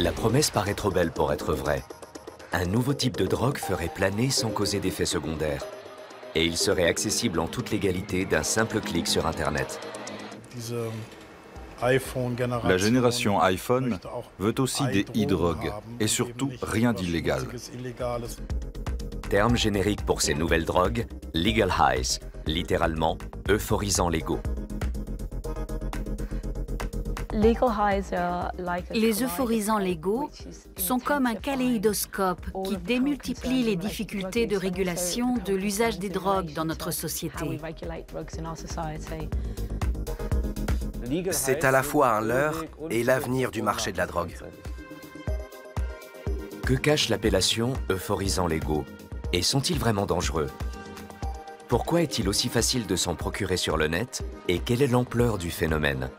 La promesse paraît trop belle pour être vraie. Un nouveau type de drogue ferait planer sans causer d'effets secondaires. Et il serait accessible en toute légalité d'un simple clic sur Internet. La génération iPhone veut aussi des e-drogues et surtout rien d'illégal. Terme générique pour ces nouvelles drogues, legal highs, littéralement euphorisants légaux. Les euphorisants légaux sont comme un kaléidoscope qui démultiplie les difficultés de régulation de l'usage des drogues dans notre société. C'est à la fois un leurre et l'avenir du marché de la drogue. Que cache l'appellation euphorisants légaux? Et sont-ils vraiment dangereux? Pourquoi est-il aussi facile de s'en procurer sur le net? Et quelle est l'ampleur du phénomène?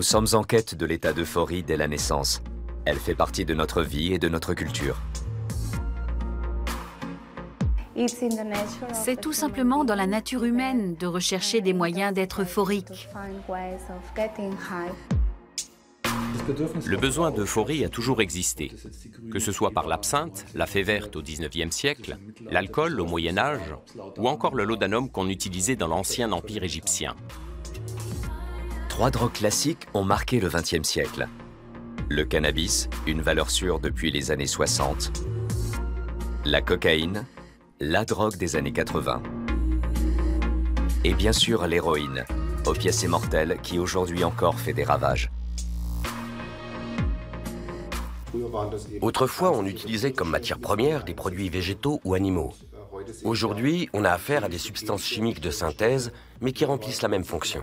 Nous sommes en quête de l'état d'euphorie dès la naissance. Elle fait partie de notre vie et de notre culture. C'est tout simplement dans la nature humaine de rechercher des moyens d'être euphorique. Le besoin d'euphorie a toujours existé, que ce soit par l'absinthe, la fée verte au XIXe siècle, l'alcool au Moyen Âge, ou encore le laudanum qu'on utilisait dans l'ancien empire égyptien. Trois drogues classiques ont marqué le XXe siècle. Le cannabis, une valeur sûre depuis les années 60. La cocaïne, la drogue des années 80. Et bien sûr l'héroïne, opiacé mortel qui aujourd'hui encore fait des ravages. Autrefois, on utilisait comme matière première des produits végétaux ou animaux. Aujourd'hui, on a affaire à des substances chimiques de synthèse, mais qui remplissent la même fonction.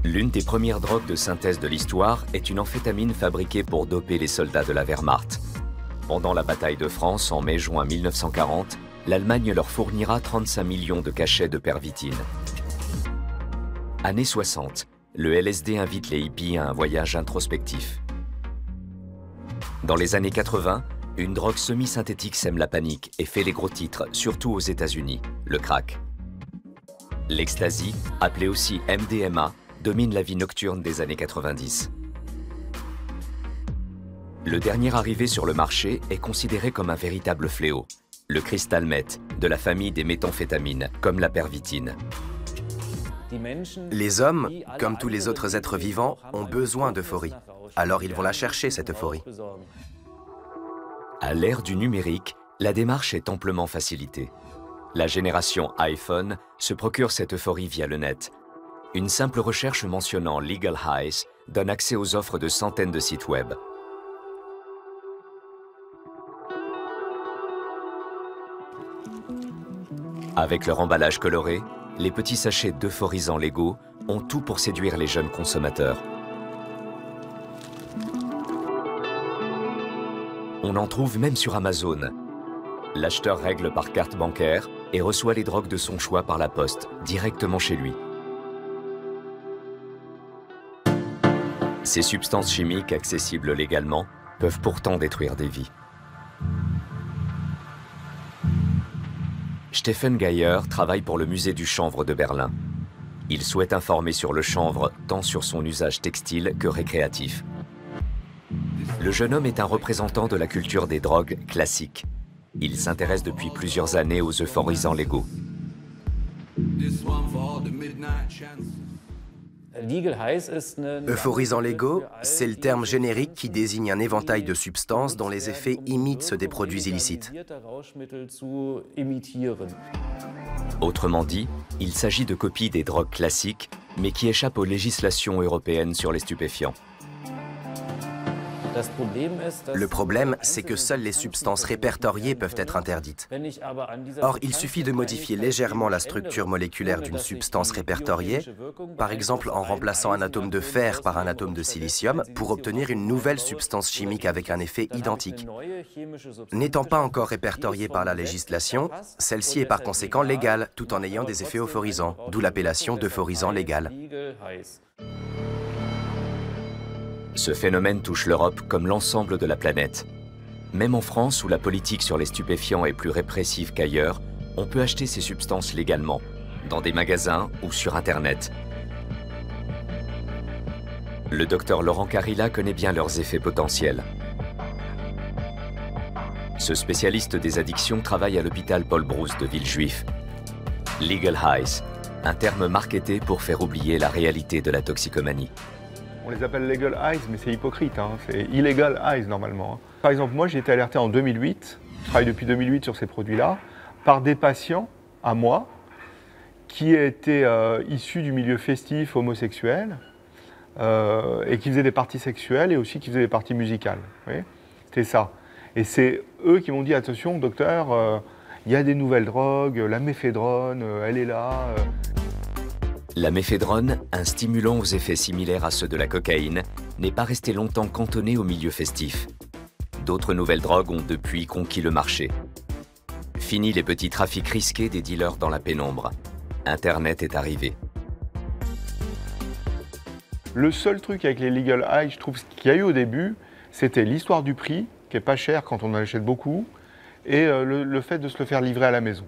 L'une des premières drogues de synthèse de l'histoire est une amphétamine fabriquée pour doper les soldats de la Wehrmacht. Pendant la bataille de France en mai-juin 1940, l'Allemagne leur fournira 35 millions de cachets de pervitine. Années 60, le LSD invite les hippies à un voyage introspectif. Dans les années 80, une drogue semi-synthétique sème la panique et fait les gros titres, surtout aux États-Unis, le crack. L'ecstasy, appelée aussi MDMA, domine la vie nocturne des années 90. Le dernier arrivé sur le marché est considéré comme un véritable fléau, le crystal meth, de la famille des méthamphétamines, comme la pervitine. Les hommes, comme tous les autres êtres vivants, ont besoin d'euphorie. Alors ils vont la chercher, cette euphorie. À l'ère du numérique, la démarche est amplement facilitée. La génération iPhone se procure cette euphorie via le net. Une simple recherche mentionnant Legal Highs donne accès aux offres de centaines de sites web. Avec leur emballage coloré, les petits sachets d'euphorisants légaux ont tout pour séduire les jeunes consommateurs. On en trouve même sur Amazon. L'acheteur règle par carte bancaire et reçoit les drogues de son choix par la poste, directement chez lui. Ces substances chimiques accessibles légalement peuvent pourtant détruire des vies. Stephen Geyer travaille pour le musée du chanvre de Berlin. Il souhaite informer sur le chanvre tant sur son usage textile que récréatif. Le jeune homme est un représentant de la culture des drogues classiques. Il s'intéresse depuis plusieurs années aux euphorisants légaux. Euphorisants légaux, c'est le terme générique qui désigne un éventail de substances dont les effets imitent ceux des produits illicites. Autrement dit, il s'agit de copies des drogues classiques, mais qui échappent aux législations européennes sur les stupéfiants. Le problème, c'est que seules les substances répertoriées peuvent être interdites. Or, il suffit de modifier légèrement la structure moléculaire d'une substance répertoriée, par exemple en remplaçant un atome de fer par un atome de silicium, pour obtenir une nouvelle substance chimique avec un effet identique. N'étant pas encore répertoriée par la législation, celle-ci est par conséquent légale, tout en ayant des effets euphorisants, d'où l'appellation d'euphorisant légal. Ce phénomène touche l'Europe comme l'ensemble de la planète. Même en France, où la politique sur les stupéfiants est plus répressive qu'ailleurs, on peut acheter ces substances légalement, dans des magasins ou sur Internet. Le docteur Laurent Carilla connaît bien leurs effets potentiels. Ce spécialiste des addictions travaille à l'hôpital Paul Brousse de Villejuif. Legal highs, un terme marketé pour faire oublier la réalité de la toxicomanie. On les appelle legal highs, mais c'est hypocrite, hein. C'est illegal highs normalement. Par exemple, moi j'ai été alerté en 2008, je travaille depuis 2008 sur ces produits-là, par des patients à moi qui étaient issus du milieu festif homosexuel et qui faisaient des parties sexuelles et aussi qui faisaient des parties musicales. C'était ça. Et c'est eux qui m'ont dit, attention docteur, il y a des nouvelles drogues, la méphédrone, elle est là. La méphédrone, un stimulant aux effets similaires à ceux de la cocaïne, n'est pas resté longtemps cantonné au milieu festif. D'autres nouvelles drogues ont depuis conquis le marché. Fini les petits trafics risqués des dealers dans la pénombre. Internet est arrivé. Le seul truc avec les legal highs, je trouve, qu'il y a eu au début, c'était l'histoire du prix, qui n'est pas cher quand on en achète beaucoup, et le fait de se le faire livrer à la maison.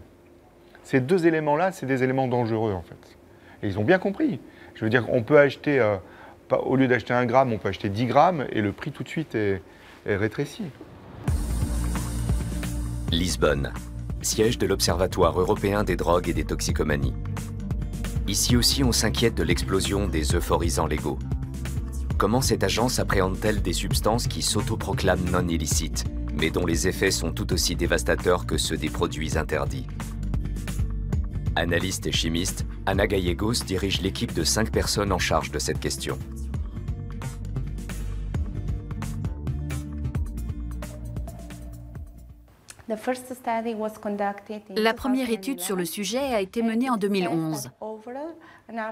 Ces deux éléments-là, c'est des éléments dangereux en fait. Et ils ont bien compris. Je veux dire, on peut acheter, au lieu d'acheter 1 gramme, on peut acheter 10 grammes et le prix tout de suite est rétréci. Lisbonne, siège de l'Observatoire européen des drogues et des toxicomanies. Ici aussi, on s'inquiète de l'explosion des euphorisants légaux. Comment cette agence appréhende-t-elle des substances qui s'autoproclament non illicites, mais dont les effets sont tout aussi dévastateurs que ceux des produits interdits? Analyste et chimiste, Anna Gallegos dirige l'équipe de 5 personnes en charge de cette question. La première étude sur le sujet a été menée en 2011.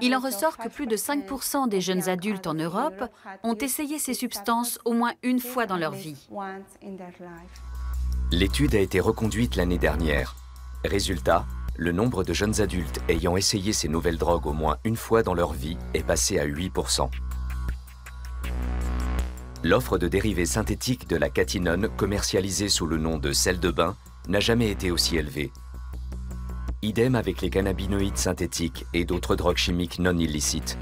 Il en ressort que plus de 5% des jeunes adultes en Europe ont essayé ces substances au moins une fois dans leur vie. L'étude a été reconduite l'année dernière. Résultat, le nombre de jeunes adultes ayant essayé ces nouvelles drogues au moins une fois dans leur vie est passé à 8%. L'offre de dérivés synthétiques de la catinone commercialisée sous le nom de sel de bain n'a jamais été aussi élevée. Idem avec les cannabinoïdes synthétiques et d'autres drogues chimiques non illicites.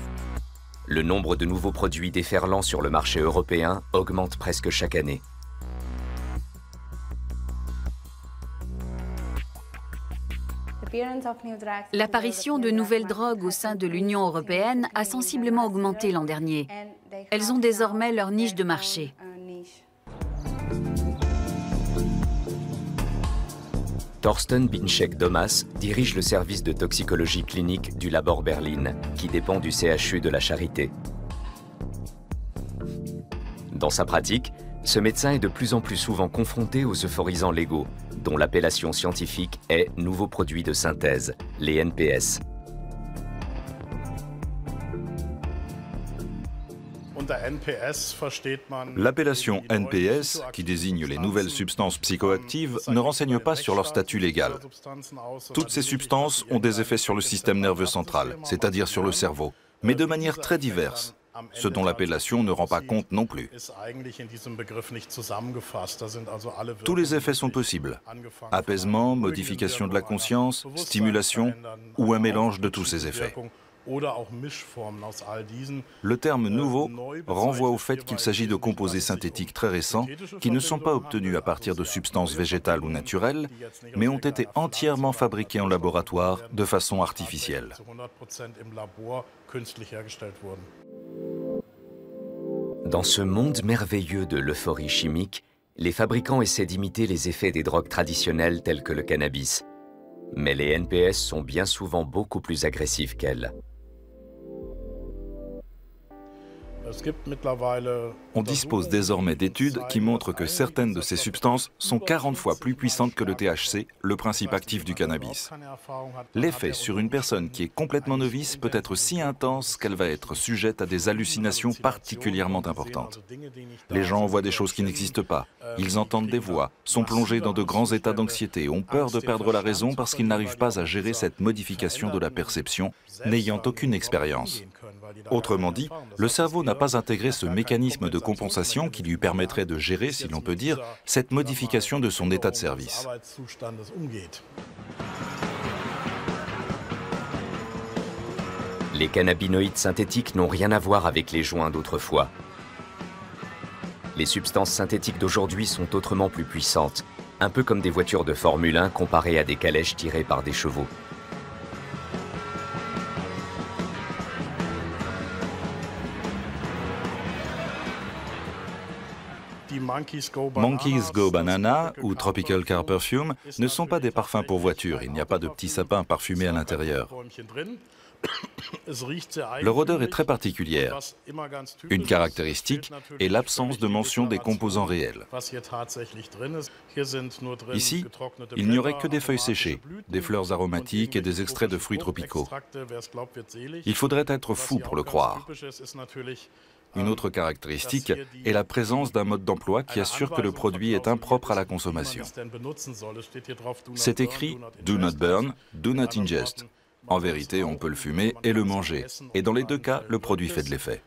Le nombre de nouveaux produits déferlant sur le marché européen augmente presque chaque année. L'apparition de nouvelles drogues au sein de l'Union européenne a sensiblement augmenté l'an dernier. Elles ont désormais leur niche de marché. Thorsten Binczek-Domas dirige le service de toxicologie clinique du Labor Berlin, qui dépend du CHU de la Charité. Dans sa pratique, ce médecin est de plus en plus souvent confronté aux euphorisants légaux, dont l'appellation scientifique est nouveaux produits de synthèse, les NPS. L'appellation NPS, qui désigne les nouvelles substances psychoactives, ne renseigne pas sur leur statut légal. Toutes ces substances ont des effets sur le système nerveux central, c'est-à-dire sur le cerveau, mais de manière très diverse, ce dont l'appellation ne rend pas compte non plus. Tous les effets sont possibles. Apaisement, modification de la conscience, stimulation ou un mélange de tous ces effets. Le terme nouveau renvoie au fait qu'il s'agit de composés synthétiques très récents qui ne sont pas obtenus à partir de substances végétales ou naturelles, mais ont été entièrement fabriqués en laboratoire de façon artificielle. Dans ce monde merveilleux de l'euphorie chimique, les fabricants essaient d'imiter les effets des drogues traditionnelles telles que le cannabis. Mais les NPS sont bien souvent beaucoup plus agressifs qu'elles. On dispose désormais d'études qui montrent que certaines de ces substances sont 40 fois plus puissantes que le THC, le principe actif du cannabis. L'effet sur une personne qui est complètement novice peut être si intense qu'elle va être sujette à des hallucinations particulièrement importantes. Les gens voient des choses qui n'existent pas, ils entendent des voix, sont plongés dans de grands états d'anxiété, ont peur de perdre la raison parce qu'ils n'arrivent pas à gérer cette modification de la perception, n'ayant aucune expérience. Autrement dit, le cerveau n'a pas intégré ce mécanisme de compensation qui lui permettrait de gérer, si l'on peut dire, cette modification de son état de service. Les cannabinoïdes synthétiques n'ont rien à voir avec les joints d'autrefois. Les substances synthétiques d'aujourd'hui sont autrement plus puissantes, un peu comme des voitures de Formule 1 comparées à des calèches tirées par des chevaux. Monkeys Go Banana ou Tropical Car Perfume ne sont pas des parfums pour voiture, il n'y a pas de petits sapins parfumés à l'intérieur. Leur odeur est très particulière. Une caractéristique est l'absence de mention des composants réels. Ici, il n'y aurait que des feuilles séchées, des fleurs aromatiques et des extraits de fruits tropicaux. Il faudrait être fou pour le croire. Une autre caractéristique est la présence d'un mode d'emploi qui assure que le produit est impropre à la consommation. C'est écrit « Do not burn, do not ingest ». En vérité, on peut le fumer et le manger, et dans les deux cas, le produit fait de l'effet.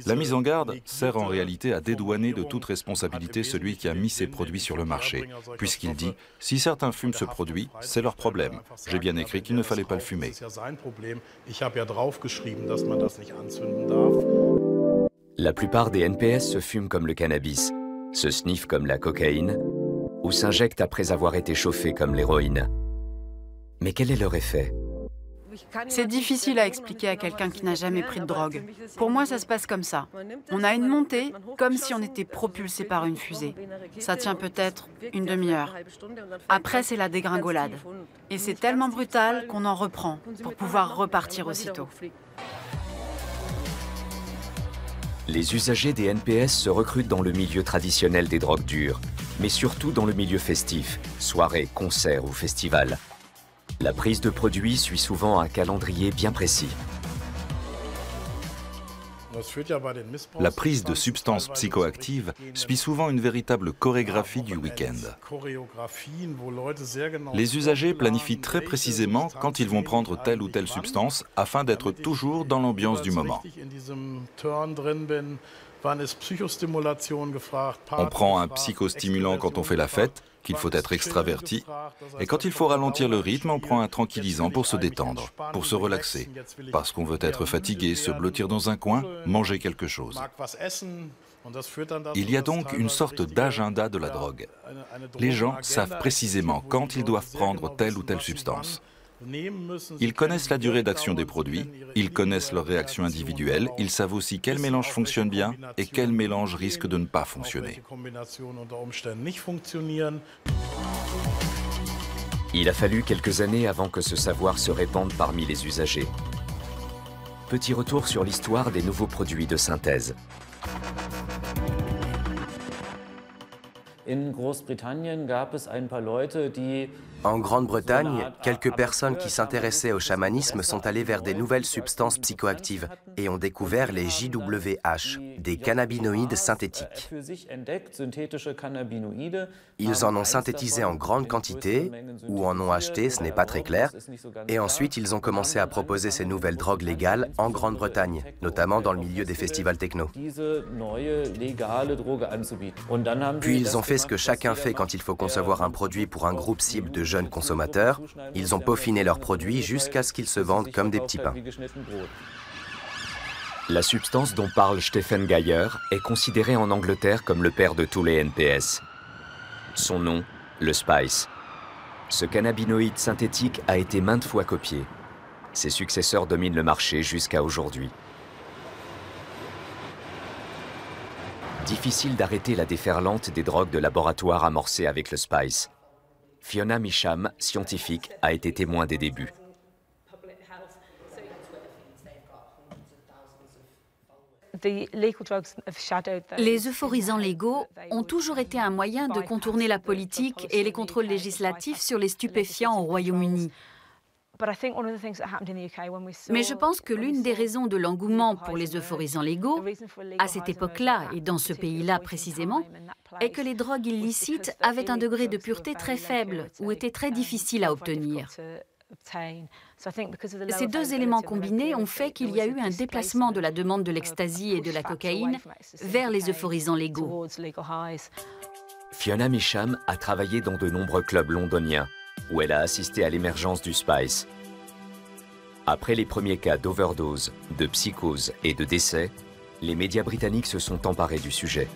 La mise en garde sert en réalité à dédouaner de toute responsabilité celui qui a mis ces produits sur le marché, puisqu'il dit « si certains fument ce produit, c'est leur problème. J'ai bien écrit qu'il ne fallait pas le fumer ». La plupart des NPS se fument comme le cannabis, se sniffent comme la cocaïne ou s'injectent après avoir été chauffés comme l'héroïne. Mais quel est leur effet ? C'est difficile à expliquer à quelqu'un qui n'a jamais pris de drogue. Pour moi, ça se passe comme ça. On a une montée, comme si on était propulsé par une fusée. Ça tient peut-être une demi-heure. Après, c'est la dégringolade. Et c'est tellement brutal qu'on en reprend pour pouvoir repartir aussitôt. Les usagers des NPS se recrutent dans le milieu traditionnel des drogues dures, mais surtout dans le milieu festif, soirées, concerts ou festivals. La prise de produits suit souvent un calendrier bien précis. La prise de substances psychoactives suit souvent une véritable chorégraphie du week-end. Les usagers planifient très précisément quand ils vont prendre telle ou telle substance afin d'être toujours dans l'ambiance du moment. On prend un psychostimulant quand on fait la fête, qu'il faut être extraverti, et quand il faut ralentir le rythme, on prend un tranquillisant pour se détendre, pour se relaxer, parce qu'on veut être fatigué, se blottir dans un coin, manger quelque chose. Il y a donc une sorte d'agenda de la drogue. Les gens savent précisément quand ils doivent prendre telle ou telle substance. Ils connaissent la durée d'action des produits, ils connaissent leurs réactions individuelles, ils savent aussi quel mélange fonctionne bien et quel mélange risque de ne pas fonctionner. Il a fallu quelques années avant que ce savoir se répande parmi les usagers. Petit retour sur l'histoire des nouveaux produits de synthèse. En Grande-Bretagne, quelques personnes qui s'intéressaient au chamanisme sont allées vers des nouvelles substances psychoactives et ont découvert les JWH, des cannabinoïdes synthétiques. Ils en ont synthétisé en grande quantité, ou en ont acheté, ce n'est pas très clair, et ensuite ils ont commencé à proposer ces nouvelles drogues légales en Grande-Bretagne, notamment dans le milieu des festivals techno. Puis ils ont fait ce que chacun fait quand il faut concevoir un produit pour un groupe cible de jeunes consommateurs, ils ont peaufiné leurs produits jusqu'à ce qu'ils se vendent comme des petits pains. La substance dont parle Stephen Geyer est considérée en Angleterre comme le père de tous les NPS. Son nom, le Spice. Ce cannabinoïde synthétique a été maintes fois copié. Ses successeurs dominent le marché jusqu'à aujourd'hui. Difficile d'arrêter la déferlante des drogues de laboratoire amorcée avec le Spice. Fiona Measham, scientifique, a été témoin des débuts. Les euphorisants légaux ont toujours été un moyen de contourner la politique et les contrôles législatifs sur les stupéfiants au Royaume-Uni. Mais je pense que l'une des raisons de l'engouement pour les euphorisants légaux, à cette époque-là et dans ce pays-là précisément, est que les drogues illicites avaient un degré de pureté très faible ou étaient très difficiles à obtenir. Ces deux éléments combinés ont fait qu'il y a eu un déplacement de la demande de l'ecstasy et de la cocaïne vers les euphorisants légaux. Fiona Measham a travaillé dans de nombreux clubs londoniens, où elle a assisté à l'émergence du spice. Après les premiers cas d'overdose, de psychose et de décès, les médias britanniques se sont emparés du sujet.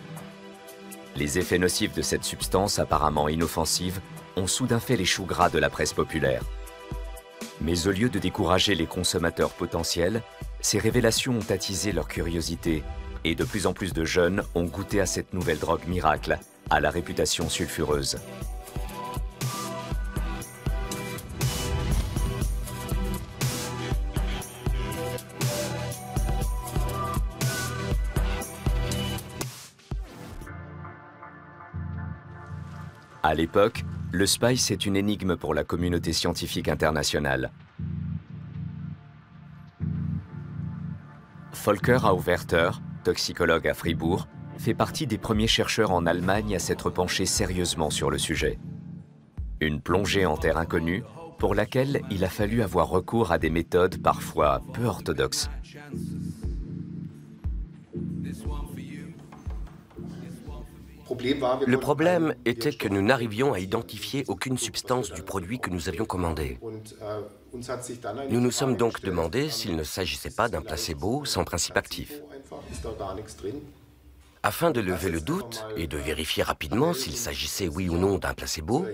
Les effets nocifs de cette substance apparemment inoffensive ont soudain fait les choux gras de la presse populaire. Mais au lieu de décourager les consommateurs potentiels, ces révélations ont attisé leur curiosité et de plus en plus de jeunes ont goûté à cette nouvelle drogue miracle, à la réputation sulfureuse. À l'époque, le spice est une énigme pour la communauté scientifique internationale. Volker Auwerter, toxicologue à Fribourg, fait partie des premiers chercheurs en Allemagne à s'être penchés sérieusement sur le sujet. Une plongée en terre inconnue pour laquelle il a fallu avoir recours à des méthodes parfois peu orthodoxes. Le problème était que nous n'arrivions à identifier aucune substance du produit que nous avions commandé. Nous nous sommes donc demandé s'il ne s'agissait pas d'un placebo sans principe actif. Afin de lever le doute et de vérifier rapidement s'il s'agissait oui ou non d'un placebo,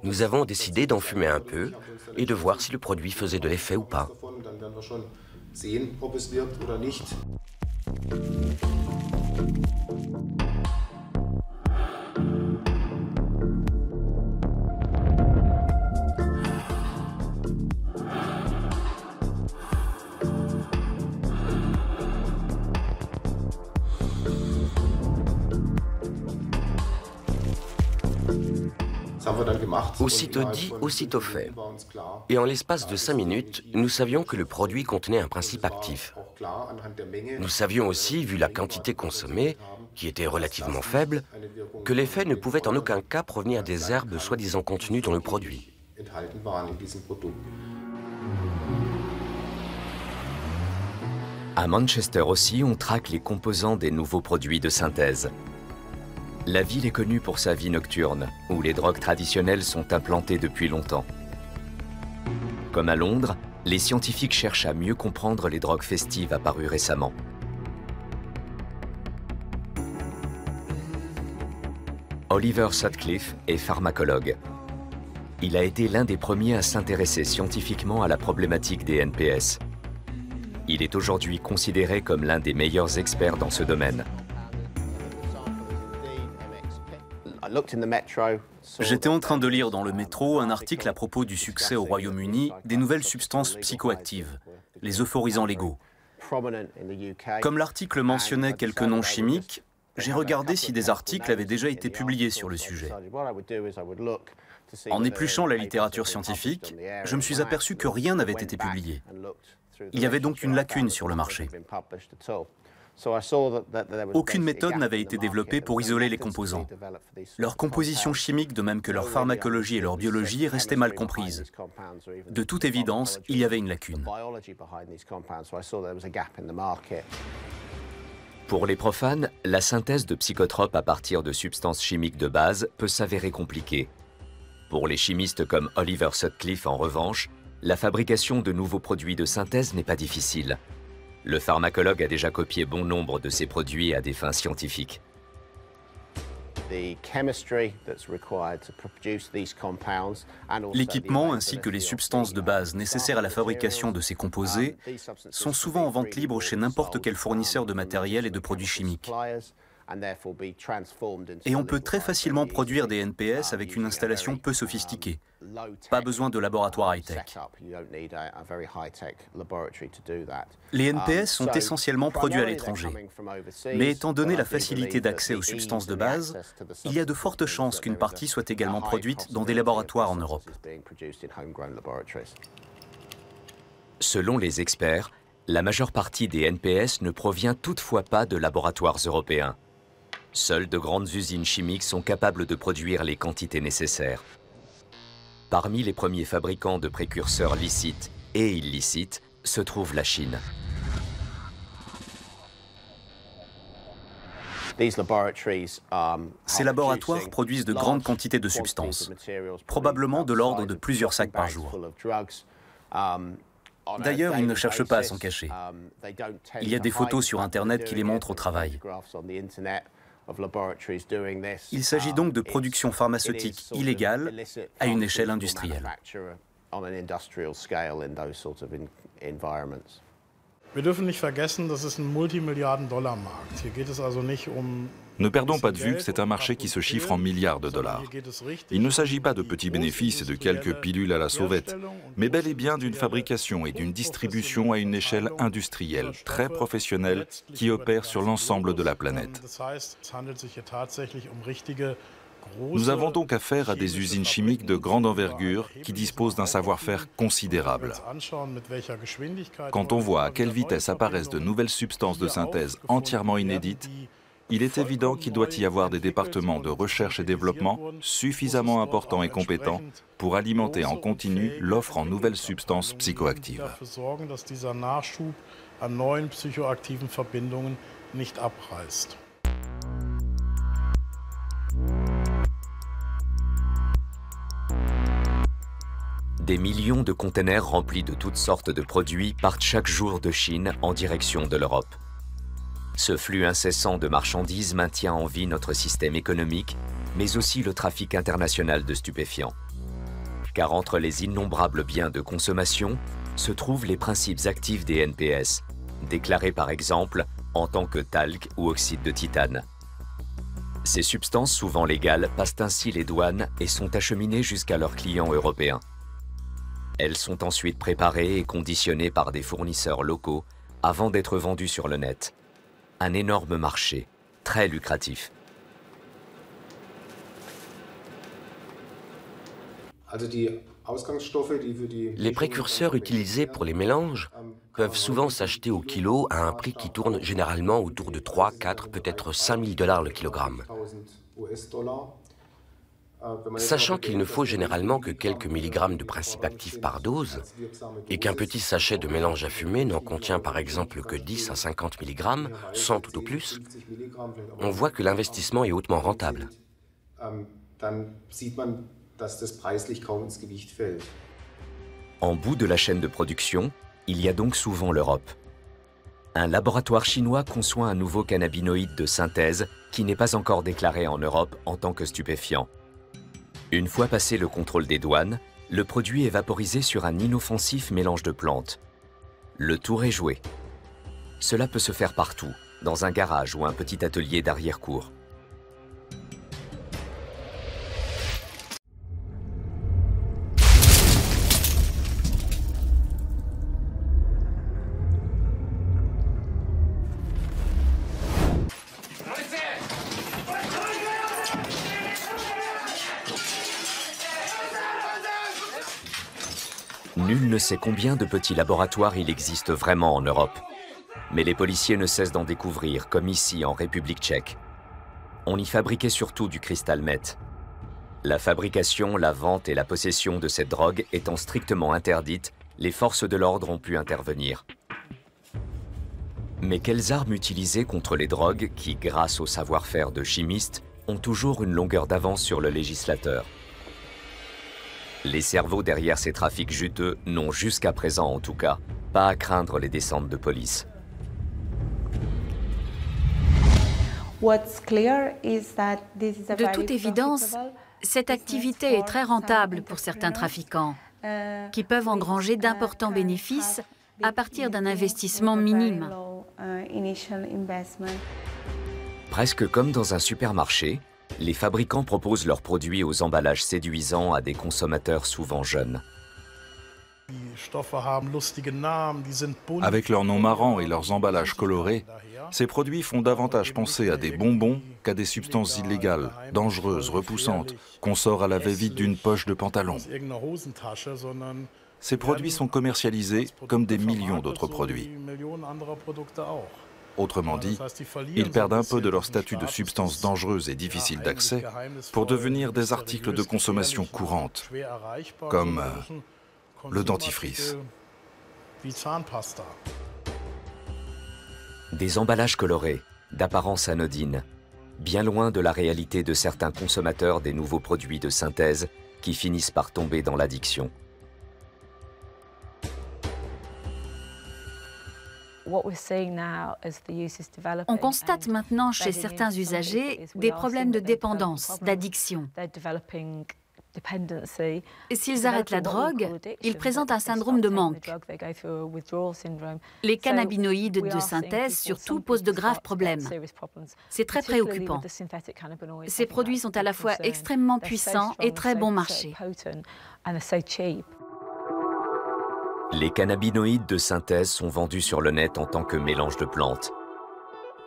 nous avons décidé d'en fumer un peu et de voir si le produit faisait de l'effet ou pas. Aussitôt dit, aussitôt fait. Et en l'espace de 5 minutes, nous savions que le produit contenait un principe actif. Nous savions aussi, vu la quantité consommée, qui était relativement faible, que l'effet ne pouvait en aucun cas provenir des herbes soi-disant contenues dans le produit. À Manchester aussi, on traque les composants des nouveaux produits de synthèse. La ville est connue pour sa vie nocturne, où les drogues traditionnelles sont implantées depuis longtemps. Comme à Londres, les scientifiques cherchent à mieux comprendre les drogues festives apparues récemment. Oliver Sutcliffe est pharmacologue. Il a été l'un des premiers à s'intéresser scientifiquement à la problématique des NPS. Il est aujourd'hui considéré comme l'un des meilleurs experts dans ce domaine. J'étais en train de lire dans le métro un article à propos du succès au Royaume-Uni des nouvelles substances psychoactives, les euphorisants légaux. Comme l'article mentionnait quelques noms chimiques, j'ai regardé si des articles avaient déjà été publiés sur le sujet. En épluchant la littérature scientifique, je me suis aperçu que rien n'avait été publié. Il y avait donc une lacune sur le marché. Aucune méthode n'avait été développée pour isoler les composants. Leur composition chimique, de même que leur pharmacologie et leur biologie, restaient mal comprises. De toute évidence, il y avait une lacune. Pour les profanes, la synthèse de psychotropes à partir de substances chimiques de base peut s'avérer compliquée. Pour les chimistes comme Oliver Sutcliffe, en revanche, la fabrication de nouveaux produits de synthèse n'est pas difficile. Le pharmacologue a déjà copié bon nombre de ces produits à des fins scientifiques. L'équipement ainsi que les substances de base nécessaires à la fabrication de ces composés sont souvent en vente libre chez n'importe quel fournisseur de matériel et de produits chimiques. Et on peut très facilement produire des NPS avec une installation peu sophistiquée. Pas besoin de laboratoire high-tech. Les NPS sont essentiellement produits à l'étranger. Mais étant donné la facilité d'accès aux substances de base, il y a de fortes chances qu'une partie soit également produite dans des laboratoires en Europe. Selon les experts, la majeure partie des NPS ne provient toutefois pas de laboratoires européens. Seules de grandes usines chimiques sont capables de produire les quantités nécessaires. Parmi les premiers fabricants de précurseurs licites et illicites se trouve la Chine. Ces laboratoires produisent de grandes quantités de substances, probablement de l'ordre de plusieurs sacs par jour. D'ailleurs, ils ne cherchent pas à s'en cacher. Il y a des photos sur Internet qui les montrent au travail. Il s'agit donc de production pharmaceutique illégale à une échelle industrielle. Ne perdons pas de vue que c'est un marché qui se chiffre en milliards de dollars. Il ne s'agit pas de petits bénéfices et de quelques pilules à la sauvette, mais bel et bien d'une fabrication et d'une distribution à une échelle industrielle, très professionnelle, qui opère sur l'ensemble de la planète. Nous avons donc affaire à des usines chimiques de grande envergure qui disposent d'un savoir-faire considérable. Quand on voit à quelle vitesse apparaissent de nouvelles substances de synthèse entièrement inédites, il est évident qu'il doit y avoir des départements de recherche et développement suffisamment importants et compétents pour alimenter en continu l'offre en nouvelles substances psychoactives. Des millions de containers remplis de toutes sortes de produits partent chaque jour de Chine en direction de l'Europe. Ce flux incessant de marchandises maintient en vie notre système économique, mais aussi le trafic international de stupéfiants. Car entre les innombrables biens de consommation se trouvent les principes actifs des NPS, déclarés par exemple en tant que talc ou oxyde de titane. Ces substances souvent légales passent ainsi les douanes et sont acheminées jusqu'à leurs clients européens. Elles sont ensuite préparées et conditionnées par des fournisseurs locaux avant d'être vendues sur le net. Un énorme marché, très lucratif. Les précurseurs utilisés pour les mélanges peuvent souvent s'acheter au kilo à un prix qui tourne généralement autour de 3, 4, peut-être 5 000 $ le kilogramme. Sachant qu'il ne faut généralement que quelques milligrammes de principe actif par dose, et qu'un petit sachet de mélange à fumer n'en contient par exemple que 10 à 50 mg, 100 tout au plus, on voit que l'investissement est hautement rentable. En bout de la chaîne de production, il y a donc souvent l'Europe. Un laboratoire chinois conçoit un nouveau cannabinoïde de synthèse qui n'est pas encore déclaré en Europe en tant que stupéfiant. Une fois passé le contrôle des douanes, le produit est vaporisé sur un inoffensif mélange de plantes. Le tour est joué. Cela peut se faire partout, dans un garage ou un petit atelier d'arrière-cour. Nul ne sait combien de petits laboratoires il existe vraiment en Europe. Mais les policiers ne cessent d'en découvrir, comme ici en République tchèque. On y fabriquait surtout du cristal meth. La fabrication, la vente et la possession de cette drogue étant strictement interdites, les forces de l'ordre ont pu intervenir. Mais quelles armes utiliser contre les drogues qui, grâce au savoir-faire de chimistes, ont toujours une longueur d'avance sur le législateur? Les cerveaux derrière ces trafics juteux n'ont jusqu'à présent en tout cas pas à craindre les descentes de police. De toute évidence, cette activité est très rentable pour certains trafiquants, qui peuvent engranger d'importants bénéfices à partir d'un investissement minime. Presque comme dans un supermarché, les fabricants proposent leurs produits aux emballages séduisants à des consommateurs souvent jeunes. Avec leurs noms marrants et leurs emballages colorés, ces produits font davantage penser à des bonbons qu'à des substances illégales, dangereuses, repoussantes, qu'on sort à la va-vite d'une poche de pantalon. Ces produits sont commercialisés comme des millions d'autres produits. Autrement dit, ils perdent un peu de leur statut de substance dangereuse et difficile d'accès pour devenir des articles de consommation courante, comme le dentifrice. Des emballages colorés, d'apparence anodine, bien loin de la réalité de certains consommateurs des nouveaux produits de synthèse qui finissent par tomber dans l'addiction. On constate maintenant chez certains usagers des problèmes de dépendance, d'addiction. Et s'ils arrêtent la drogue, ils présentent un syndrome de manque. Les cannabinoïdes de synthèse surtout posent de graves problèmes. C'est très préoccupant. Ces produits sont à la fois extrêmement puissants et très bon marché. Les cannabinoïdes de synthèse sont vendus sur le net en tant que mélange de plantes.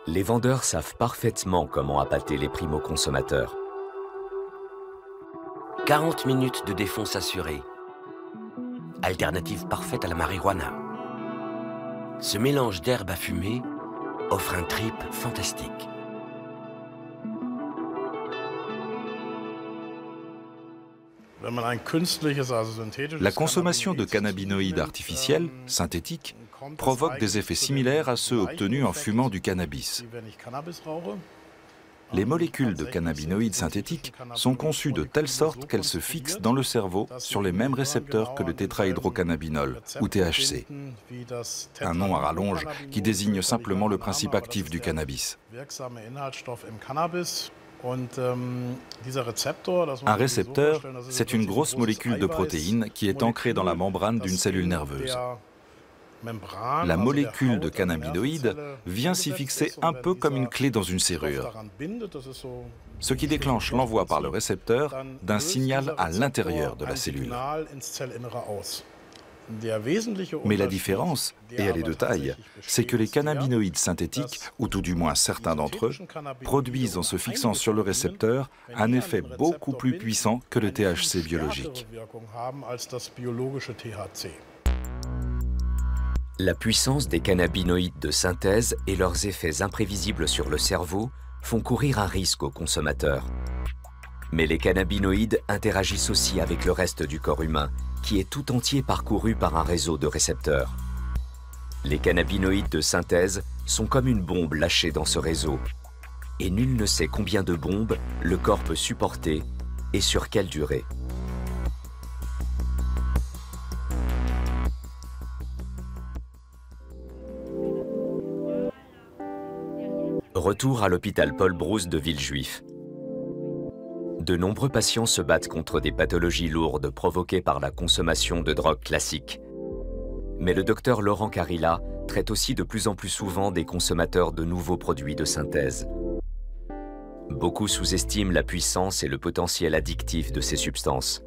Les vendeurs savent parfaitement comment appâter les primo-consommateurs. 40 minutes de défonce assurée. Alternative parfaite à la marijuana. Ce mélange d'herbes à fumer offre un trip fantastique. La consommation de cannabinoïdes artificiels, synthétiques, provoque des effets similaires à ceux obtenus en fumant du cannabis. Les molécules de cannabinoïdes synthétiques sont conçues de telle sorte qu'elles se fixent dans le cerveau sur les mêmes récepteurs que le tétrahydrocannabinol, ou THC, un nom à rallonge qui désigne simplement le principe actif du cannabis. Un récepteur, c'est une grosse molécule de protéines qui est ancrée dans la membrane d'une cellule nerveuse. La molécule de cannabinoïde vient s'y fixer un peu comme une clé dans une serrure, ce qui déclenche l'envoi par le récepteur d'un signal à l'intérieur de la cellule. Mais la différence, et elle est de taille, c'est que les cannabinoïdes synthétiques, ou tout du moins certains d'entre eux, produisent en se fixant sur le récepteur un effet beaucoup plus puissant que le THC biologique. La puissance des cannabinoïdes de synthèse et leurs effets imprévisibles sur le cerveau font courir un risque aux consommateurs. Mais les cannabinoïdes interagissent aussi avec le reste du corps humain, qui est tout entier parcouru par un réseau de récepteurs. Les cannabinoïdes de synthèse sont comme une bombe lâchée dans ce réseau. Et nul ne sait combien de bombes le corps peut supporter et sur quelle durée. Retour à l'hôpital Paul Brousse de Villejuif. De nombreux patients se battent contre des pathologies lourdes provoquées par la consommation de drogues classiques. Mais le docteur Laurent Carilla traite aussi de plus en plus souvent des consommateurs de nouveaux produits de synthèse. Beaucoup sous-estiment la puissance et le potentiel addictif de ces substances.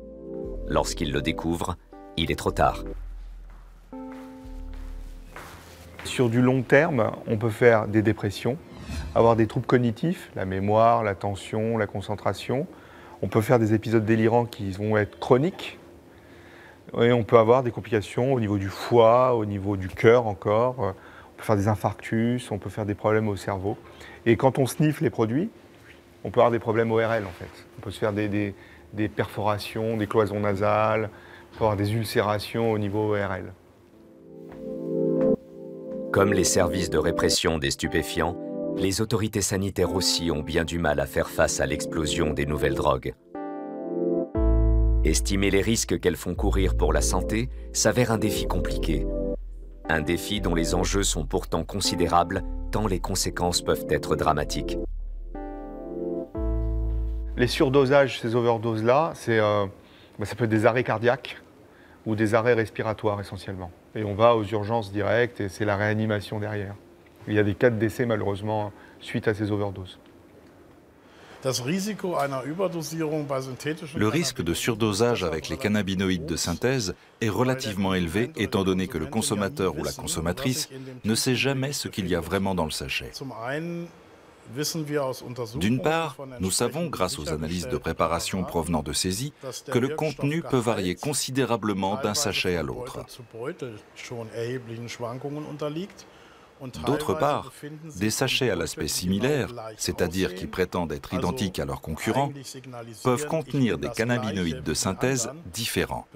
Lorsqu'ils le découvrent, il est trop tard. Sur du long terme, on peut faire des dépressions, avoir des troubles cognitifs, la mémoire, l'attention, la concentration. On peut faire des épisodes délirants qui vont être chroniques. Et on peut avoir des complications au niveau du foie, au niveau du cœur encore. On peut faire des infarctus, on peut faire des problèmes au cerveau. Et quand on sniffe les produits, on peut avoir des problèmes ORL en fait. On peut se faire des perforations, des cloisons nasales, on peut avoir des ulcérations au niveau ORL. Comme les services de répression des stupéfiants, les autorités sanitaires aussi ont bien du mal à faire face à l'explosion des nouvelles drogues. Estimer les risques qu'elles font courir pour la santé s'avère un défi compliqué. Un défi dont les enjeux sont pourtant considérables, tant les conséquences peuvent être dramatiques. Les surdosages, ces overdoses-là, ça peut être des arrêts cardiaques ou des arrêts respiratoires essentiellement. Et on va aux urgences directes et c'est la réanimation derrière. Il y a des cas de décès malheureusement suite à ces overdoses. Le risque de surdosage avec les cannabinoïdes de synthèse est relativement élevé étant donné que le consommateur ou la consommatrice ne sait jamais ce qu'il y a vraiment dans le sachet. D'une part, nous savons, grâce aux analyses de préparation provenant de saisie, que le contenu peut varier considérablement d'un sachet à l'autre. D'autre part, des sachets à l'aspect similaire, c'est-à-dire qui prétendent être identiques à leurs concurrents, peuvent contenir des cannabinoïdes de synthèse différents.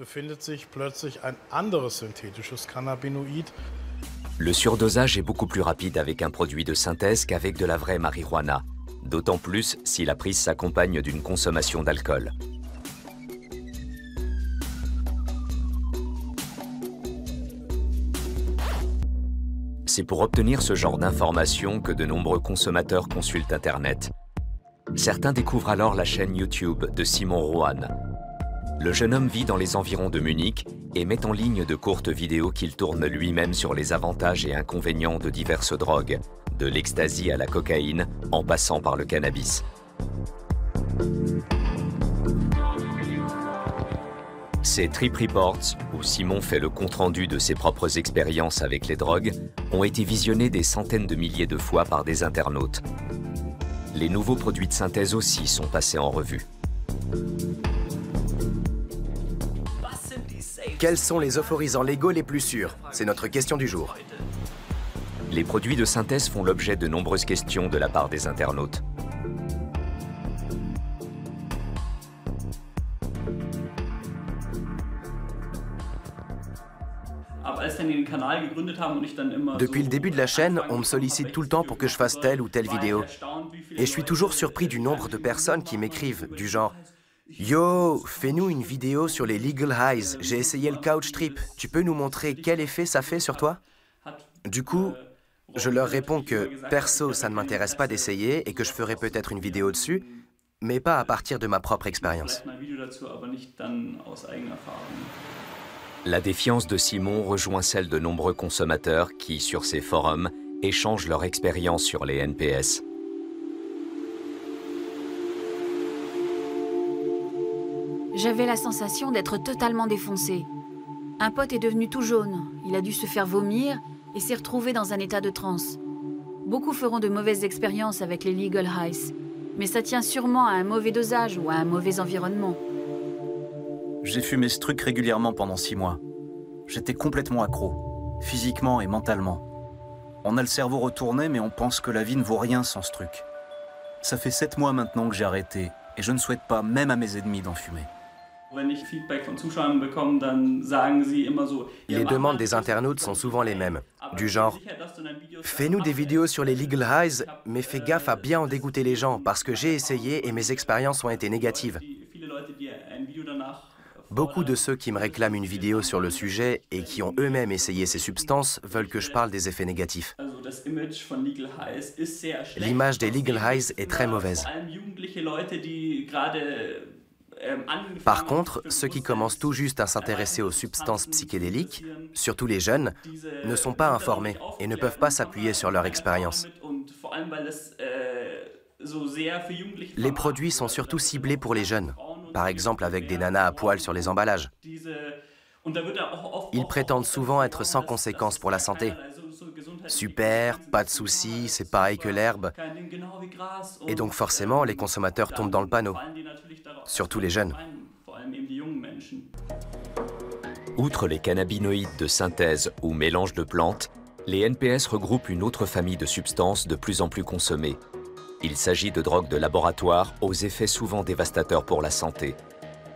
Le surdosage est beaucoup plus rapide avec un produit de synthèse qu'avec de la vraie marijuana, d'autant plus si la prise s'accompagne d'une consommation d'alcool. C'est pour obtenir ce genre d'informations que de nombreux consommateurs consultent Internet. Certains découvrent alors la chaîne YouTube de Simon Rohan. Le jeune homme vit dans les environs de Munich et met en ligne de courtes vidéos qu'il tourne lui-même sur les avantages et inconvénients de diverses drogues, de l'ecstasy à la cocaïne, en passant par le cannabis. Ces Trip Reports, où Simon fait le compte-rendu de ses propres expériences avec les drogues, ont été visionnés des centaines de milliers de fois par des internautes. Les nouveaux produits de synthèse aussi sont passés en revue. Quels sont les euphorisants légaux les plus sûrs? C'est notre question du jour. Les produits de synthèse font l'objet de nombreuses questions de la part des internautes. Depuis le début de la chaîne, on me sollicite tout le temps pour que je fasse telle ou telle vidéo. Et je suis toujours surpris du nombre de personnes qui m'écrivent, du genre « Yo, fais-nous une vidéo sur les legal highs, j'ai essayé le couch trip, tu peux nous montrer quel effet ça fait sur toi ?» Du coup, je leur réponds que perso, ça ne m'intéresse pas d'essayer et que je ferai peut-être une vidéo dessus, mais pas à partir de ma propre expérience. La défiance de Simon rejoint celle de nombreux consommateurs qui, sur ces forums, échangent leur expérience sur les NPS. J'avais la sensation d'être totalement défoncée. Un pote est devenu tout jaune, il a dû se faire vomir et s'est retrouvé dans un état de transe. Beaucoup feront de mauvaises expériences avec les legal highs, mais ça tient sûrement à un mauvais dosage ou à un mauvais environnement. J'ai fumé ce truc régulièrement pendant 6 mois. J'étais complètement accro, physiquement et mentalement. On a le cerveau retourné, mais on pense que la vie ne vaut rien sans ce truc. Ça fait 7 mois maintenant que j'ai arrêté, et je ne souhaite pas, même à mes ennemis, d'en fumer. Les demandes des internautes sont souvent les mêmes, du genre « Fais-nous des vidéos sur les legal highs, mais fais gaffe à bien en dégoûter les gens, parce que j'ai essayé et mes expériences ont été négatives. » Beaucoup de ceux qui me réclament une vidéo sur le sujet et qui ont eux-mêmes essayé ces substances veulent que je parle des effets négatifs. L'image des legal highs est très mauvaise. Par contre, ceux qui commencent tout juste à s'intéresser aux substances psychédéliques, surtout les jeunes, ne sont pas informés et ne peuvent pas s'appuyer sur leur expérience. Les produits sont surtout ciblés pour les jeunes, par exemple avec des nanas à poil sur les emballages. Ils prétendent souvent être sans conséquences pour la santé. Super, pas de soucis, c'est pareil que l'herbe. Et donc forcément, les consommateurs tombent dans le panneau, surtout les jeunes. Outre les cannabinoïdes de synthèse ou mélange de plantes, les NPS regroupent une autre famille de substances de plus en plus consommées. Il s'agit de drogues de laboratoire aux effets souvent dévastateurs pour la santé.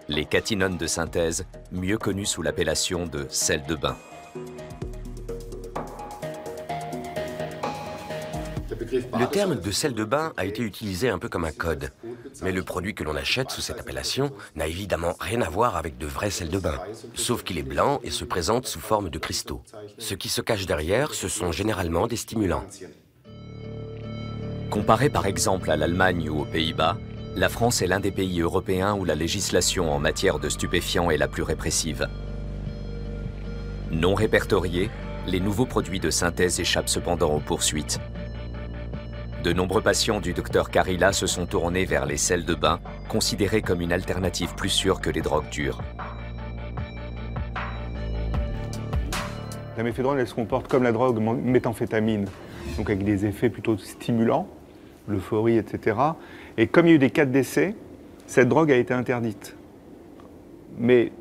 Les catinones de synthèse, mieux connues sous l'appellation de sel de bain. Le terme de sel de bain a été utilisé un peu comme un code. Mais le produit que l'on achète sous cette appellation n'a évidemment rien à voir avec de vrais sels de bain, sauf qu'il est blanc et se présente sous forme de cristaux. Ce qui se cache derrière, ce sont généralement des stimulants. Comparé par exemple à l'Allemagne ou aux Pays-Bas, la France est l'un des pays européens où la législation en matière de stupéfiants est la plus répressive. Non répertoriés, les nouveaux produits de synthèse échappent cependant aux poursuites. De nombreux patients du docteur Carilla se sont tournés vers les sels de bain, considérées comme une alternative plus sûre que les drogues dures. La méphédrone, elle se comporte comme la drogue méthamphétamine, donc avec des effets plutôt stimulants, l'euphorie, etc. Et comme il y a eu des cas de décès, cette drogue a été interdite. Mais,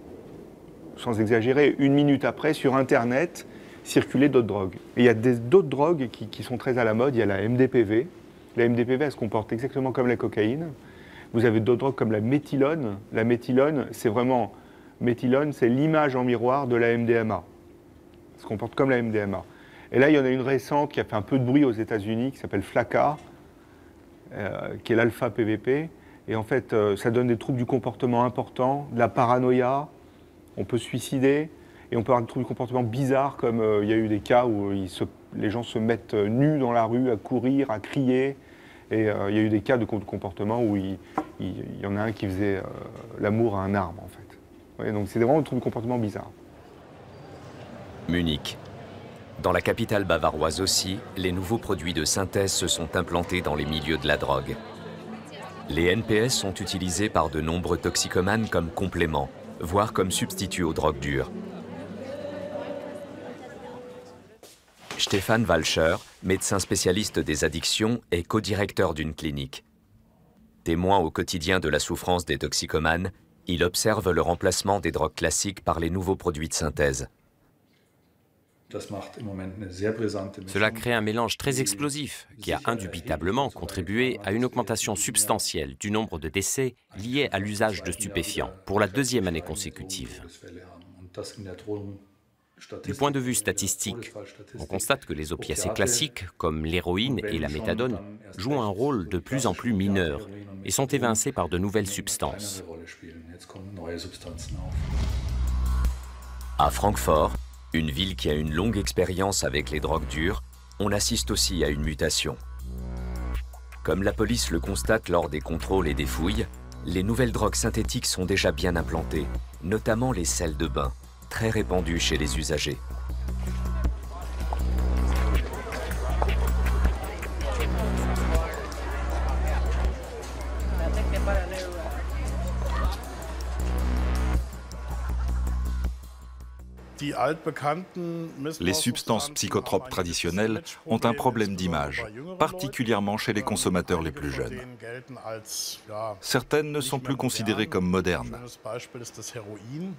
sans exagérer, 1 minute après, sur Internet, circulaient d'autres drogues. Et il y a d'autres drogues qui sont très à la mode. Il y a la MDPV. La MDPV, elle se comporte exactement comme la cocaïne. Vous avez d'autres drogues comme la méthylone. La méthylone, c'est vraiment... Méthylone, c'est l'image en miroir de la MDMA. Elle se comporte comme la MDMA. Et là, il y en a une récente qui a fait un peu de bruit aux États-Unis, qui s'appelle Flakka, qui est l'alpha-PVP. Et en fait, ça donne des troubles du comportement importants, de la paranoïa, on peut se suicider, et on peut avoir des troubles du comportement bizarres, comme il y a eu des cas où les gens se mettent nus dans la rue, à courir, à crier. Et il y a eu des cas de comportement où il y en a un qui faisait l'amour à un arbre, en fait. Ouais, donc c'est vraiment des troubles du comportement bizarres. Munich. Dans la capitale bavaroise aussi, les nouveaux produits de synthèse se sont implantés dans les milieux de la drogue. Les NPS sont utilisés par de nombreux toxicomanes comme complément, voire comme substitut aux drogues dures. Stefan Walcher, médecin spécialiste des addictions, est co-directeur d'une clinique. Témoin au quotidien de la souffrance des toxicomanes, il observe le remplacement des drogues classiques par les nouveaux produits de synthèse. Cela crée un mélange très explosif qui a indubitablement contribué à une augmentation substantielle du nombre de décès liés à l'usage de stupéfiants pour la 2e année consécutive. Du point de vue statistique, on constate que les opiacés classiques, comme l'héroïne et la méthadone, jouent un rôle de plus en plus mineur et sont évincés par de nouvelles substances. À Francfort, une ville qui a une longue expérience avec les drogues dures, on assiste aussi à une mutation. Comme la police le constate lors des contrôles et des fouilles, les nouvelles drogues synthétiques sont déjà bien implantées, notamment les sels de bain, très répandus chez les usagers. Les substances psychotropes traditionnelles ont un problème d'image, particulièrement chez les consommateurs les plus jeunes. Certaines ne sont plus considérées comme modernes.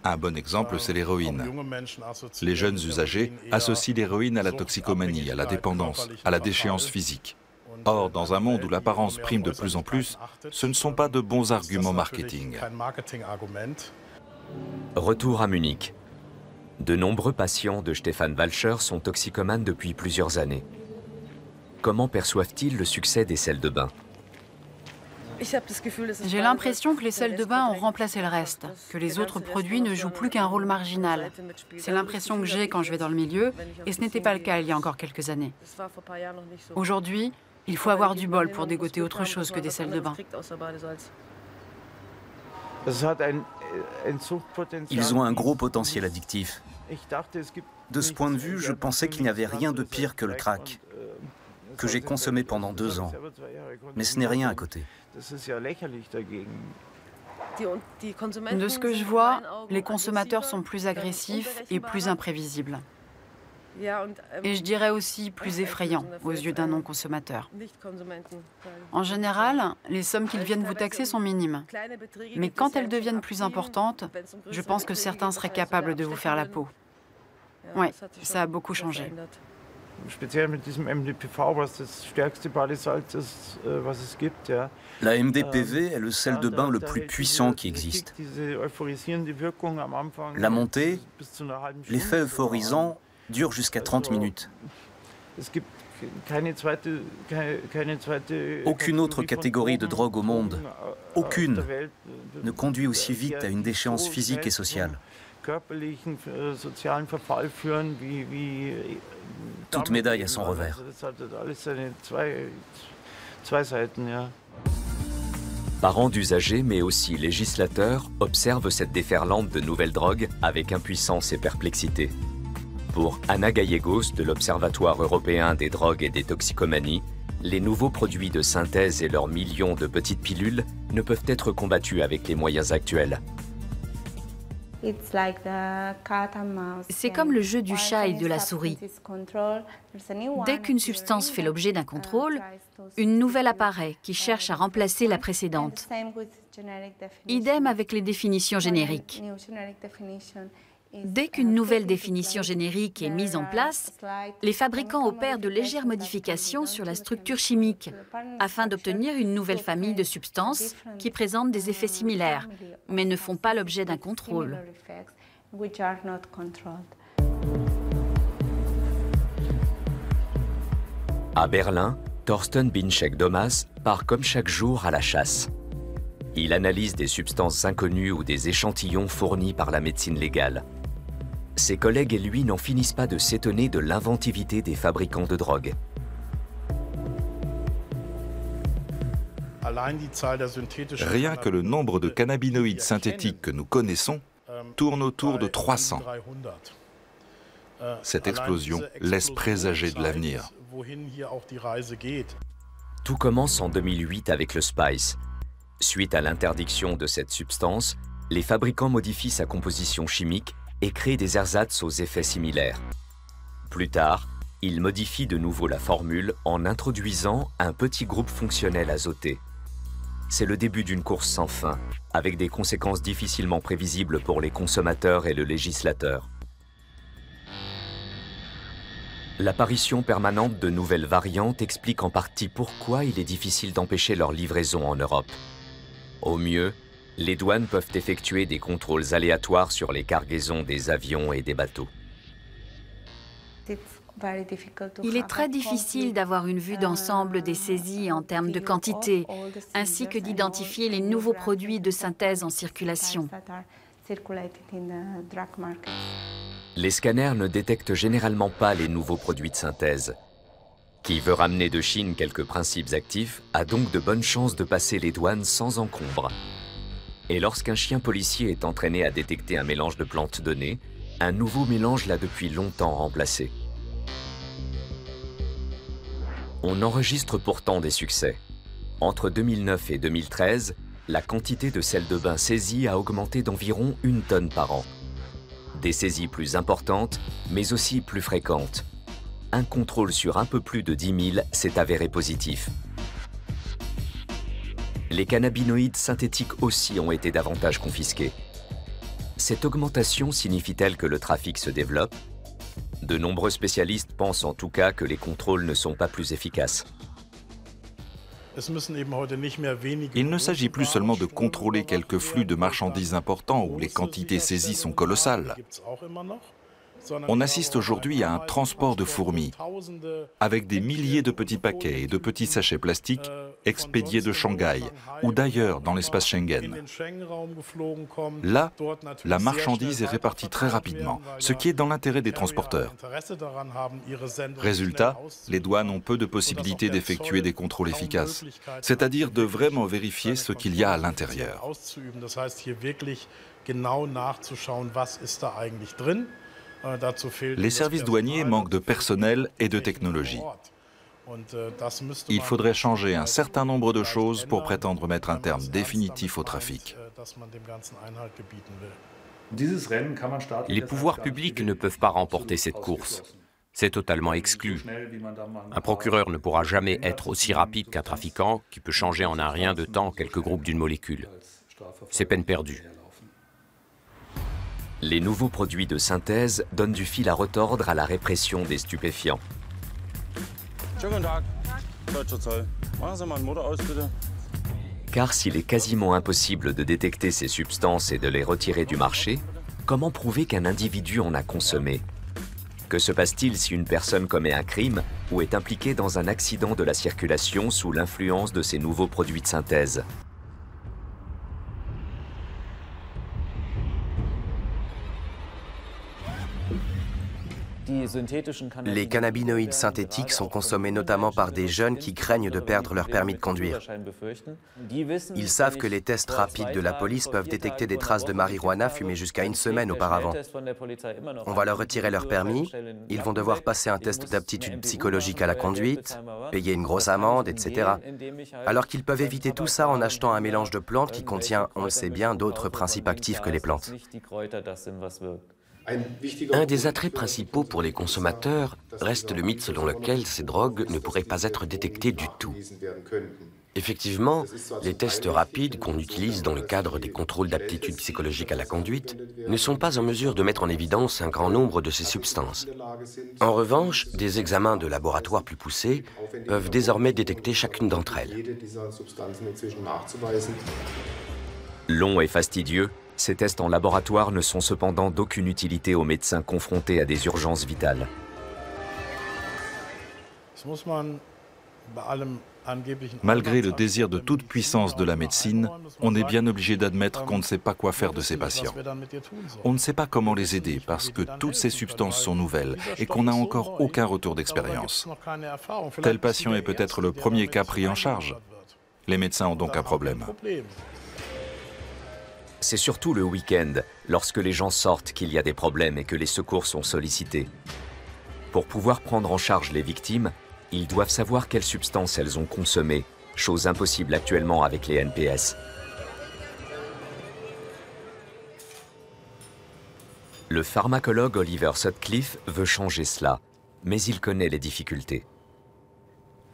Un bon exemple, c'est l'héroïne. Les jeunes usagers associent l'héroïne à la toxicomanie, à la dépendance, à la déchéance physique. Or, dans un monde où l'apparence prime de plus en plus, ce ne sont pas de bons arguments marketing. Retour à Munich. De nombreux patients de Stefan Walcher sont toxicomanes depuis plusieurs années. Comment perçoivent-ils le succès des sels de bain? J'ai l'impression que les sels de bain ont remplacé le reste, que les autres produits ne jouent plus qu'un rôle marginal. C'est l'impression que j'ai quand je vais dans le milieu, et ce n'était pas le cas il y a encore quelques années. Aujourd'hui, il faut avoir du bol pour dégoter autre chose que des sels de bain. Ils ont un gros potentiel addictif. De ce point de vue, je pensais qu'il n'y avait rien de pire que le crack, que j'ai consommé pendant 2 ans. Mais ce n'est rien à côté. De ce que je vois, les consommateurs sont plus agressifs et plus imprévisibles. Et je dirais aussi plus effrayants aux yeux d'un non-consommateur. En général, les sommes qu'ils viennent vous taxer sont minimes. Mais quand elles deviennent plus importantes, je pense que certains seraient capables de vous faire la peau. Oui, ça a beaucoup changé. La MDPV est le sel de bain le plus puissant qui existe. La montée, l'effet euphorisant, dure jusqu'à 30 minutes. Aucune autre catégorie de drogue au monde, aucune, ne conduit aussi vite à une déchéance physique et sociale. Toute médaille a son revers. Parents d'usagers, mais aussi législateurs, observent cette déferlante de nouvelles drogues avec impuissance et perplexité. Pour Anna Gallegos de l'Observatoire européen des drogues et des toxicomanies, Les nouveaux produits de synthèse et leurs millions de petites pilules ne peuvent être combattus avec les moyens actuels. C'est comme le jeu du chat et de la souris. Dès qu'une substance fait l'objet d'un contrôle, une nouvelle apparaît qui cherche à remplacer la précédente. Idem avec les définitions génériques. Dès qu'une nouvelle définition générique est mise en place, les fabricants opèrent de légères modifications sur la structure chimique afin d'obtenir une nouvelle famille de substances qui présentent des effets similaires, mais ne font pas l'objet d'un contrôle. À Berlin, Thorsten Binczek-Domas part comme chaque jour à la chasse. Il analyse des substances inconnues ou des échantillons fournis par la médecine légale. Ses collègues et lui n'en finissent pas de s'étonner de l'inventivité des fabricants de drogue. Rien que le nombre de cannabinoïdes synthétiques que nous connaissons tourne autour de 300. Cette explosion laisse présager de l'avenir. Tout commence en 2008 avec le Spice. Suite à l'interdiction de cette substance, les fabricants modifient sa composition chimique et créent des ersatz aux effets similaires. Plus tard, ils modifient de nouveau la formule en introduisant un petit groupe fonctionnel azoté. C'est le début d'une course sans fin, avec des conséquences difficilement prévisibles pour les consommateurs et le législateur. L'apparition permanente de nouvelles variantes explique en partie pourquoi il est difficile d'empêcher leur livraison en Europe. Au mieux, les douanes peuvent effectuer des contrôles aléatoires sur les cargaisons des avions et des bateaux. Il est très difficile d'avoir une vue d'ensemble des saisies en termes de quantité, ainsi que d'identifier les nouveaux produits de synthèse en circulation. Les scanners ne détectent généralement pas les nouveaux produits de synthèse. Qui veut ramener de Chine quelques principes actifs a donc de bonnes chances de passer les douanes sans encombre. Et lorsqu'un chien policier est entraîné à détecter un mélange de plantes données, un nouveau mélange l'a depuis longtemps remplacé. On enregistre pourtant des succès. Entre 2009 et 2013, la quantité de sel de bain saisie a augmenté d'environ 1 tonne par an. Des saisies plus importantes, mais aussi plus fréquentes. Un contrôle sur un peu plus de 10 000 s'est avéré positif. Les cannabinoïdes synthétiques aussi ont été davantage confisqués. Cette augmentation signifie-t-elle que le trafic se développe? De nombreux spécialistes pensent en tout cas que les contrôles ne sont pas plus efficaces. Il ne s'agit plus seulement de contrôler quelques flux de marchandises importants où les quantités saisies sont colossales. On assiste aujourd'hui à un transport de fourmis, avec des milliers de petits paquets et de petits sachets plastiques expédiés de Shanghai ou d'ailleurs dans l'espace Schengen. Là, la marchandise est répartie très rapidement, ce qui est dans l'intérêt des transporteurs. Résultat, les douanes ont peu de possibilités d'effectuer des contrôles efficaces, c'est-à-dire de vraiment vérifier ce qu'il y a à l'intérieur. Les services douaniers manquent de personnel et de technologie. Il faudrait changer un certain nombre de choses pour prétendre mettre un terme définitif au trafic. Les pouvoirs publics ne peuvent pas remporter cette course. C'est totalement exclu. Un procureur ne pourra jamais être aussi rapide qu'un trafiquant qui peut changer en un rien de temps quelques groupes d'une molécule. C'est peine perdue. Les nouveaux produits de synthèse donnent du fil à retordre à la répression des stupéfiants. Car s'il est quasiment impossible de détecter ces substances et de les retirer du marché, comment prouver qu'un individu en a consommé? Que se passe-t-il si une personne commet un crime ou est impliquée dans un accident de la circulation sous l'influence de ces nouveaux produits de synthèse? Les cannabinoïdes synthétiques sont consommés notamment par des jeunes qui craignent de perdre leur permis de conduire. Ils savent que les tests rapides de la police peuvent détecter des traces de marijuana fumées jusqu'à une semaine auparavant. On va leur retirer leur permis, ils vont devoir passer un test d'aptitude psychologique à la conduite, payer une grosse amende, etc. Alors qu'ils peuvent éviter tout ça en achetant un mélange de plantes qui contient, on le sait bien, d'autres principes actifs que les plantes. Un des attraits principaux pour les consommateurs reste le mythe selon lequel ces drogues ne pourraient pas être détectées du tout. Effectivement, les tests rapides qu'on utilise dans le cadre des contrôles d'aptitude psychologique à la conduite ne sont pas en mesure de mettre en évidence un grand nombre de ces substances. En revanche, des examens de laboratoire plus poussés peuvent désormais détecter chacune d'entre elles. Longs et fastidieux, ces tests en laboratoire ne sont cependant d'aucune utilité aux médecins confrontés à des urgences vitales. Malgré le désir de toute puissance de la médecine, on est bien obligé d'admettre qu'on ne sait pas quoi faire de ces patients. On ne sait pas comment les aider parce que toutes ces substances sont nouvelles et qu'on n'a encore aucun retour d'expérience. Tel patient est peut-être le premier cas pris en charge. Les médecins ont donc un problème. C'est surtout le week-end, lorsque les gens sortent, qu'il y a des problèmes et que les secours sont sollicités. Pour pouvoir prendre en charge les victimes, ils doivent savoir quelles substances elles ont consommées, chose impossible actuellement avec les NPS. Le pharmacologue Oliver Sutcliffe veut changer cela, mais il connaît les difficultés.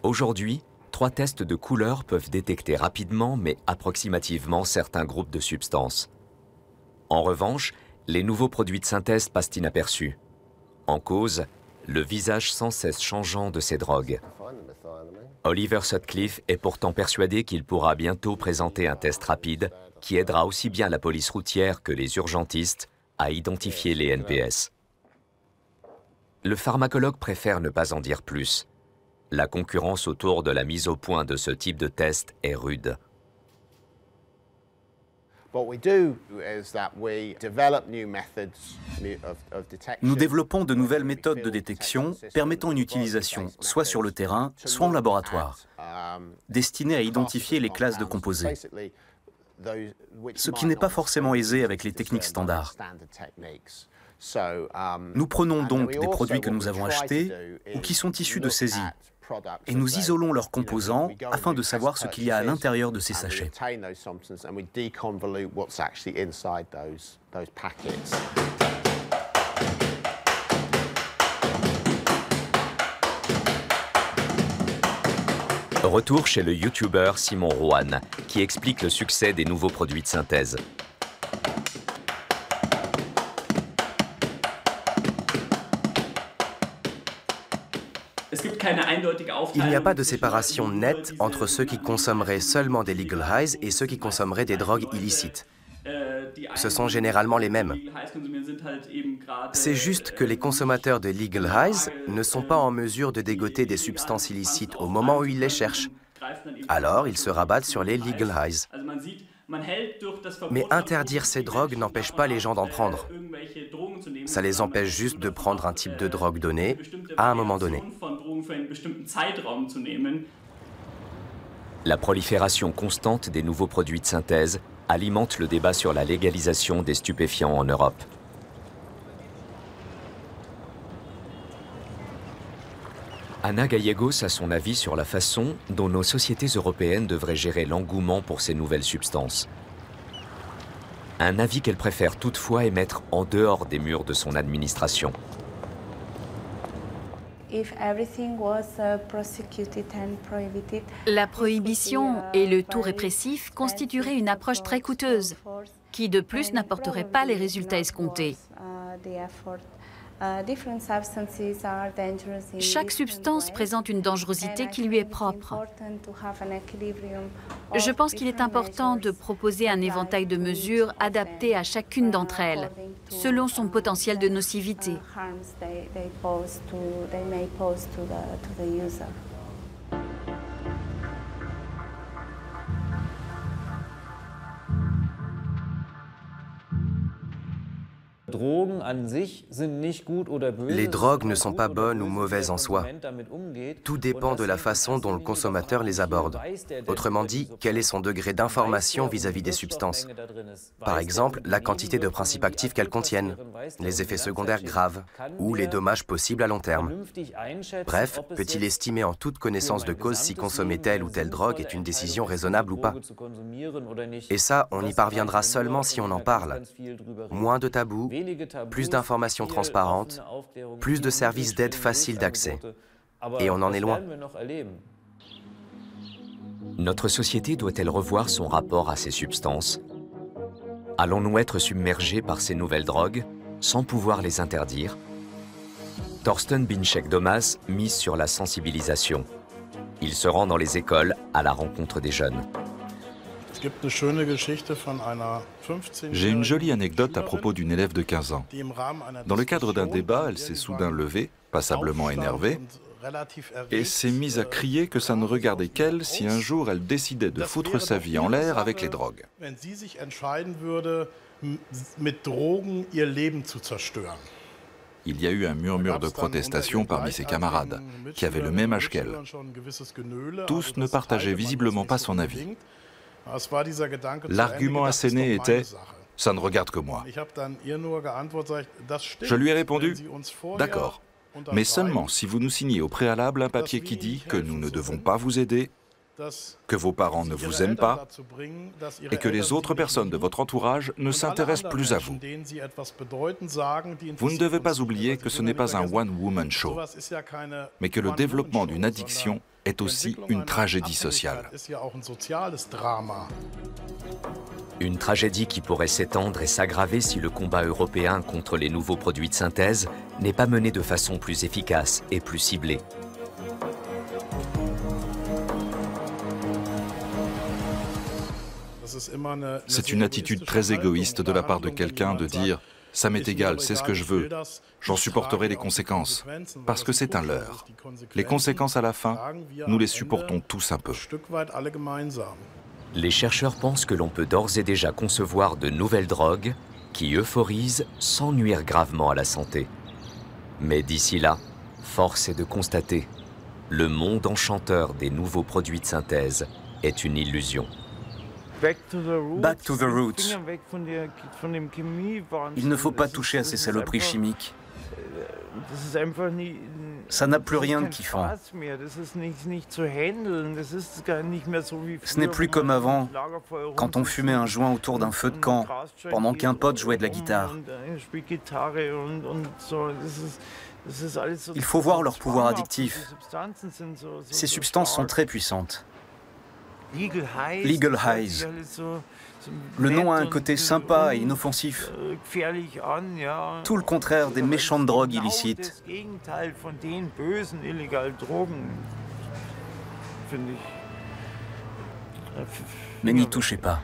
Aujourd'hui, 3 tests de couleur peuvent détecter rapidement, mais approximativement, certains groupes de substances. En revanche, les nouveaux produits de synthèse passent inaperçus. En cause, le visage sans cesse changeant de ces drogues. Oliver Sutcliffe est pourtant persuadé qu'il pourra bientôt présenter un test rapide qui aidera aussi bien la police routière que les urgentistes à identifier les NPS. Le pharmacologue préfère ne pas en dire plus. La concurrence autour de la mise au point de ce type de test est rude. Nous développons de nouvelles méthodes de détection permettant une utilisation soit sur le terrain, soit en laboratoire, destinées à identifier les classes de composés, ce qui n'est pas forcément aisé avec les techniques standards. Nous prenons donc des produits que nous avons achetés ou qui sont issus de saisie et nous isolons leurs composants afin de savoir ce qu'il y a à l'intérieur de ces sachets. Retour chez le YouTuber Simon Rohan, qui explique le succès des nouveaux produits de synthèse. Il n'y a pas de séparation nette entre ceux qui consommeraient seulement des legal highs et ceux qui consommeraient des drogues illicites. Ce sont généralement les mêmes. C'est juste que les consommateurs de legal highs ne sont pas en mesure de dégoter des substances illicites au moment où ils les cherchent. Alors, ils se rabattent sur les legal highs. Mais interdire ces drogues n'empêche pas les gens d'en prendre. Ça les empêche juste de prendre un type de drogue donné à un moment donné. La prolifération constante des nouveaux produits de synthèse alimente le débat sur la légalisation des stupéfiants en Europe. Anna Gallegos a son avis sur la façon dont nos sociétés européennes devraient gérer l'engouement pour ces nouvelles substances. Un avis qu'elle préfère toutefois émettre en dehors des murs de son administration. La prohibition et le tout répressif constitueraient une approche très coûteuse, qui de plus n'apporterait pas les résultats escomptés. Chaque substance présente une dangerosité qui lui est propre. Je pense qu'il est important de proposer un éventail de mesures adaptées à chacune d'entre elles, selon son potentiel de nocivité. Les drogues ne sont pas bonnes ou mauvaises en soi. Tout dépend de la façon dont le consommateur les aborde. Autrement dit, quel est son degré d'information vis-à-vis des substances. Par exemple, la quantité de principes actifs qu'elles contiennent, les effets secondaires graves ou les dommages possibles à long terme. Bref, peut-il estimer en toute connaissance de cause si consommer telle ou telle drogue est une décision raisonnable ou pas? Et ça, on y parviendra seulement si on en parle. Moins de tabous, plus d'informations transparentes, plus de services d'aide faciles d'accès. Et on en est loin. Notre société doit-elle revoir son rapport à ces substances? Allons-nous être submergés par ces nouvelles drogues sans pouvoir les interdire? Thorsten Binchek-Domas mise sur la sensibilisation. Il se rend dans les écoles à la rencontre des jeunes. J'ai une jolie anecdote à propos d'une élève de 15 ans. Dans le cadre d'un débat, elle s'est soudain levée, passablement énervée, et s'est mise à crier que ça ne regardait qu'elle si un jour elle décidait de foutre sa vie en l'air avec les drogues. Il y a eu un murmure de protestation parmi ses camarades, qui avaient le même âge qu'elle. Tous ne partageaient visiblement pas son avis. L'argument asséné était « ça ne regarde que moi ». Je lui ai répondu « d'accord, mais seulement si vous nous signez au préalable un papier qui dit que nous ne devons pas vous aider, que vos parents ne vous aiment pas et que les autres personnes de votre entourage ne s'intéressent plus à vous. Vous ne devez pas oublier que ce n'est pas un one-woman show, mais que le développement d'une addiction est aussi une tragédie sociale. Une tragédie qui pourrait s'étendre et s'aggraver si le combat européen contre les nouveaux produits de synthèse n'est pas mené de façon plus efficace et plus ciblée. C'est une attitude très égoïste de la part de quelqu'un de dire « ça m'est égal, c'est ce que je veux, j'en supporterai les conséquences », parce que c'est un leurre. Les conséquences à la fin, nous les supportons tous un peu. Les chercheurs pensent que l'on peut d'ores et déjà concevoir de nouvelles drogues qui euphorisent sans nuire gravement à la santé. Mais d'ici là, force est de constater, le monde enchanteur des nouveaux produits de synthèse est une illusion. Back to the roots. Il ne faut pas toucher à ces saloperies chimiques. Ça n'a plus rien de kiffant. Ce n'est plus comme avant, quand on fumait un joint autour d'un feu de camp, pendant qu'un pote jouait de la guitare. Il faut voir leur pouvoir addictif. Ces substances sont très puissantes. Legal Highs. Le nom a un côté sympa et inoffensif. Tout le contraire des méchantes drogues illicites. Mais n'y touchez pas.